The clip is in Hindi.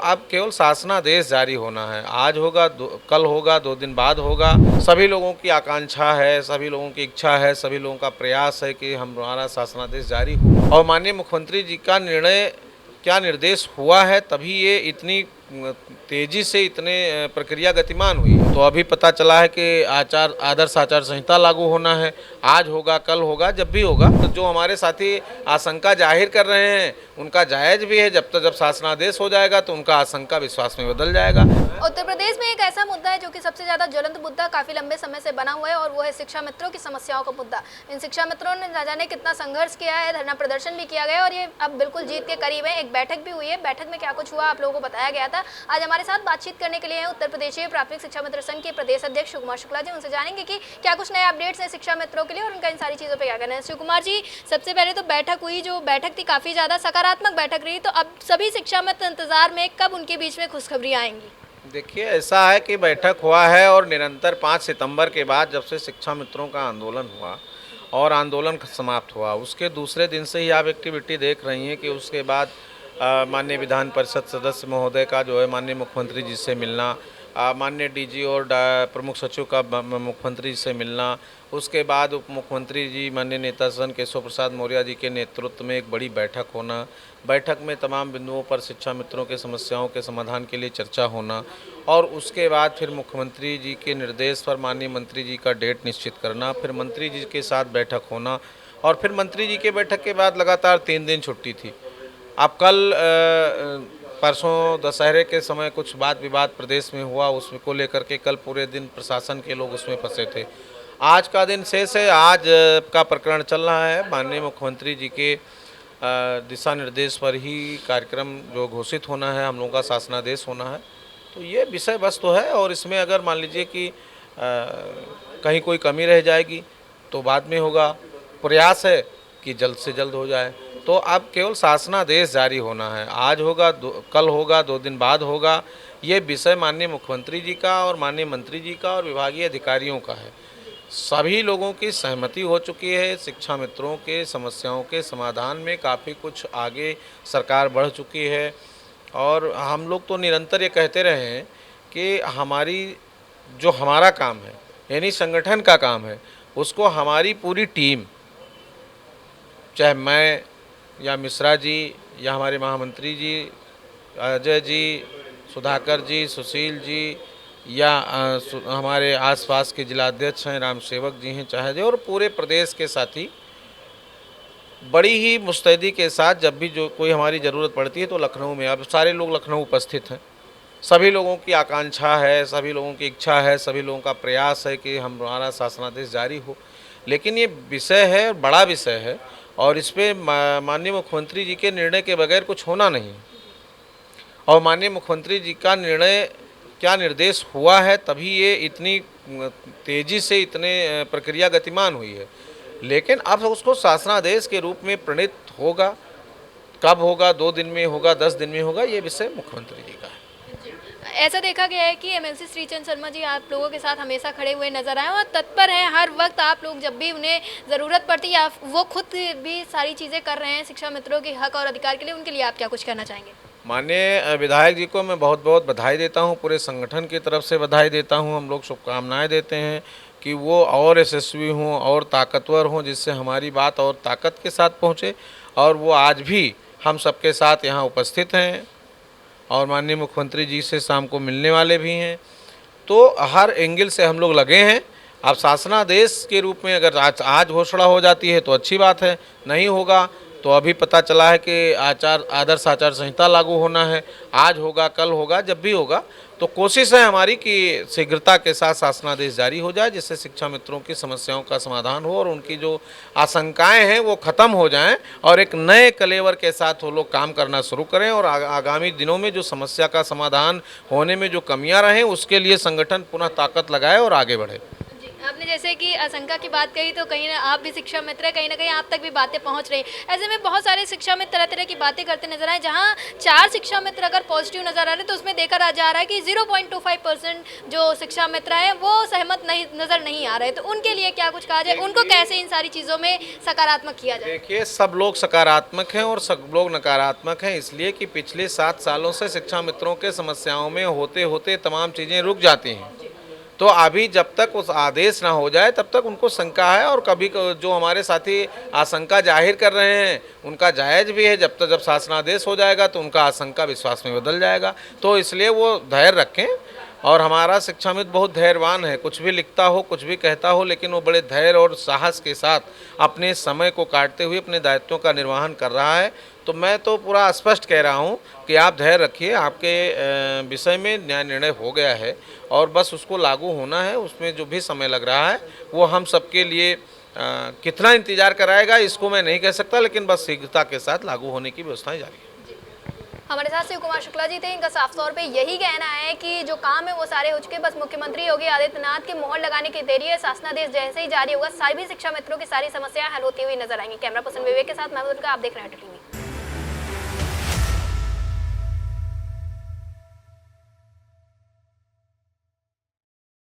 अब केवल शासनादेश जारी होना है। आज होगा, कल होगा, 2 दिन बाद होगा। सभी लोगों की आकांक्षा है, सभी लोगों की इच्छा है, सभी लोगों का प्रयास है कि हमारा शासनादेश जारी हो। और माननीय मुख्यमंत्री जी का निर्णय, क्या निर्देश हुआ है, तभी ये इतनी तेजी से इतने प्रक्रिया गतिमान हुई है। तो अभी पता चला है कि आदर्श आचार संहिता लागू होना है। आज होगा, कल होगा, जब भी होगा। तो जो हमारे साथी आशंका जाहिर कर रहे हैं उनका जायज़ भी है। जब शासनादेश हो जाएगा तो उनका आशंका विश्वास में बदल जाएगा। उत्तर प्रदेश में एक ऐसा मुद्दा है जो कि सबसे ज्यादा ज्वलंत मुद्दा काफी लंबे समय से बना हुआ है और वो है शिक्षा मित्रों की समस्याओं का मुद्दा। इन शिक्षा मित्रों ने न जाने कितना संघर्ष किया है, धरना प्रदर्शन भी किया गया और ये अब बिल्कुल जीत के करीब है। एक बैठक भी हुई है, बैठक में क्या कुछ हुआ आप लोगों को बताया गया था। आज हमारे साथ बातचीत करने के लिए हैं उत्तर प्रदेशीय प्राथमिक शिक्षा मित्र संघ के प्रदेश अध्यक्ष शिवकुमार शुक्ला जी। उनसे जानेंगे कि क्या कुछ नए अपडेट्स हैं शिक्षा मित्रों के लिए और उनका इन सारी चीजों पर क्या कहना है। शिवकुमार जी, सबसे पहले तो बैठक हुई, जो बैठक थी काफी ज्यादा सकारात्मक बैठक रही, तो अब सभी शिक्षा मित्र इंतजार में कब उनके बीच में खुशखबरी आएंगी? देखिए, ऐसा है कि बैठक हुआ है और निरंतर 5 सितंबर के बाद जब से शिक्षा मित्रों का आंदोलन हुआ और आंदोलन समाप्त हुआ, उसके दूसरे दिन से ही आप एक्टिविटी देख रही हैं कि उसके बाद माननीय विधान परिषद सदस्य महोदय का जो है माननीय मुख्यमंत्री जी से मिलना, माननीय डीजी और प्रमुख सचिव का मुख्यमंत्री जी से मिलना, उसके बाद उप मुख्यमंत्री जी माननीय नेता सदन केशव प्रसाद मौर्य जी के नेतृत्व में एक बड़ी बैठक होना, बैठक में तमाम बिंदुओं पर शिक्षा मित्रों के समस्याओं के समाधान के लिए चर्चा होना और उसके बाद फिर मुख्यमंत्री जी के निर्देश पर माननीय मंत्री जी का डेट निश्चित करना, फिर मंत्री जी के साथ बैठक होना और फिर मंत्री जी के बैठक के बाद लगातार 3 दिन छुट्टी थी। अब कल परसों दशहरे के समय कुछ वाद विवाद प्रदेश में हुआ, उसको लेकर के कल पूरे दिन प्रशासन के लोग उसमें फंसे थे। आज का दिन शेष है, आज का प्रकरण चल रहा है। माननीय मुख्यमंत्री जी के दिशा निर्देश पर ही कार्यक्रम जो घोषित होना है, हम लोगों का शासनादेश होना है। तो ये विषय वस्तु है और इसमें अगर मान लीजिए कि कहीं कोई कमी रह जाएगी तो बाद में होगा। प्रयास है कि जल्द से जल्द हो जाए। तो अब केवल शासनादेश जारी होना है। आज होगा, कल होगा, 2 दिन बाद होगा। ये विषय माननीय मुख्यमंत्री जी का और माननीय मंत्री जी का और विभागीय अधिकारियों का है। सभी लोगों की सहमति हो चुकी है। शिक्षा मित्रों के समस्याओं के समाधान में काफ़ी कुछ आगे सरकार बढ़ चुकी है और हम लोग तो निरंतर ये कहते रहे हैं कि हमारा काम है, यानी संगठन का काम है, उसको हमारी पूरी टीम, चाहे मैं या मिश्रा जी या हमारे महामंत्री जी अजय जी, सुधाकर जी, सुशील जी या हमारे आसपास के जिलाध्यक्ष हैं राम सेवक जी हैं, चाहे जो, और पूरे प्रदेश के साथी बड़ी ही मुस्तैदी के साथ जब भी जो कोई हमारी ज़रूरत पड़ती है तो लखनऊ में, अब सारे लोग लखनऊ उपस्थित हैं। सभी लोगों की आकांक्षा है, सभी लोगों की इच्छा है, सभी लोगों का प्रयास है कि हमारा शासनादेश जारी हो। लेकिन ये विषय है, बड़ा विषय है और इस पर माननीय मुख्यमंत्री जी के निर्णय के बगैर कुछ होना नहीं। और माननीय मुख्यमंत्री जी का निर्णय, क्या निर्देश हुआ है, तभी ये इतनी तेज़ी से इतने प्रक्रिया गतिमान हुई है। लेकिन अब उसको शासनादेश के रूप में प्रणीत होगा, कब होगा, 2 दिन में होगा, 10 दिन में होगा, ये विषय मुख्यमंत्री जी का है। ऐसा देखा गया है कि एमएलसी श्रीचंद शर्मा जी आप लोगों के साथ हमेशा खड़े हुए नजर आए और तत्पर हैं हर वक्त। आप लोग जब भी उन्हें ज़रूरत पड़ती है, वो खुद भी सारी चीज़ें कर रहे हैं शिक्षा मित्रों के हक और अधिकार के लिए। उनके लिए आप क्या कुछ कहना चाहेंगे? माननीय विधायक जी को मैं बहुत बहुत बधाई देता हूँ, पूरे संगठन की तरफ से बधाई देता हूँ। हम लोग शुभकामनाएँ देते हैं कि वो और यशस्वी हों और ताकतवर हों, जिससे हमारी बात और ताकत के साथ पहुँचे। और वो आज भी हम सबके साथ यहाँ उपस्थित हैं और माननीय मुख्यमंत्री जी से शाम को मिलने वाले भी हैं। तो हर एंगल से हम लोग लगे हैं। अब शासनादेश के रूप में अगर आज घोषणा हो जाती है तो अच्छी बात है, नहीं होगा तो अभी पता चला है कि आदर्श आचार संहिता लागू होना है। आज होगा, कल होगा, जब भी होगा। तो कोशिश है हमारी कि शीघ्रता के साथ शासनादेश जारी हो जाए, जिससे शिक्षा मित्रों की समस्याओं का समाधान हो और उनकी जो आशंकाएं हैं वो ख़त्म हो जाएं और एक नए कलेवर के साथ वो लोग काम करना शुरू करें और आगामी दिनों में जो समस्या का समाधान होने में जो कमियां रहें उसके लिए संगठन पुनः ताकत लगाए और आगे बढ़े। आपने जैसे कि आशंका की बात कही तो कहीं ना आप भी शिक्षा मित्र है, कहीं ना कहीं आप तक भी बातें पहुंच रही ऐसे में बहुत सारे शिक्षा मित्र तरह तरह की बातें करते नजर आए। जहां 4 शिक्षा मित्र अगर पॉजिटिव नजर आ रहे तो उसमें देखा जा रहा है कि 0.25% जो शिक्षा मित्र हैं वो सहमत नहीं नजर नहीं आ रहे। तो उनके लिए क्या कुछ कहा जाए, उनको कैसे इन सारी चीज़ों में सकारात्मक किया जाए? देखिए, सब लोग सकारात्मक हैं और सब लोग नकारात्मक हैं, इसलिए कि पिछले 7 सालों से शिक्षा मित्रों के समस्याओं में होते होते तमाम चीज़ें रुक जाती हैं। तो अभी जब तक उस आदेश ना हो जाए तब तक उनको शंका है, और कभी जो हमारे साथी आशंका जाहिर कर रहे हैं उनका जायज़ भी है। जब शासनादेश हो जाएगा तो उनका आशंका विश्वास में बदल जाएगा। तो इसलिए वो धैर्य रखें, और हमारा शिक्षा मित्र बहुत धैर्यवान है, कुछ भी लिखता हो कुछ भी कहता हो, लेकिन वो बड़े धैर्य और साहस के साथ अपने समय को काटते हुए अपने दायित्वों का निर्वहन कर रहा है। तो मैं तो पूरा स्पष्ट कह रहा हूँ कि आप धैर्य रखिए, आपके विषय में न्याय निर्णय हो गया है और बस उसको लागू होना है। उसमें जो भी समय लग रहा है वो हम सबके लिए कितना इंतजार कराएगा इसको मैं नहीं कह सकता, लेकिन बस शीघ्रता के साथ लागू होने की व्यवस्थाएं जारी है। हमारे साथ शिव कुमार शुक्ला जी थे। इनका साफ तौर पे यही कहना है कि जो काम है वो सारे हो चुके, बस मुख्यमंत्री योगी आदित्यनाथ की मोहर लगाने की देरी है। शासनादेश जैसे ही जारी होगा सभी शिक्षा मित्रों की सारी समस्याएं हल होती हुई नजर आएंगी। कैमरा पर्सन विवेक के साथ महमूद, आप देख रहे हैं टीवी।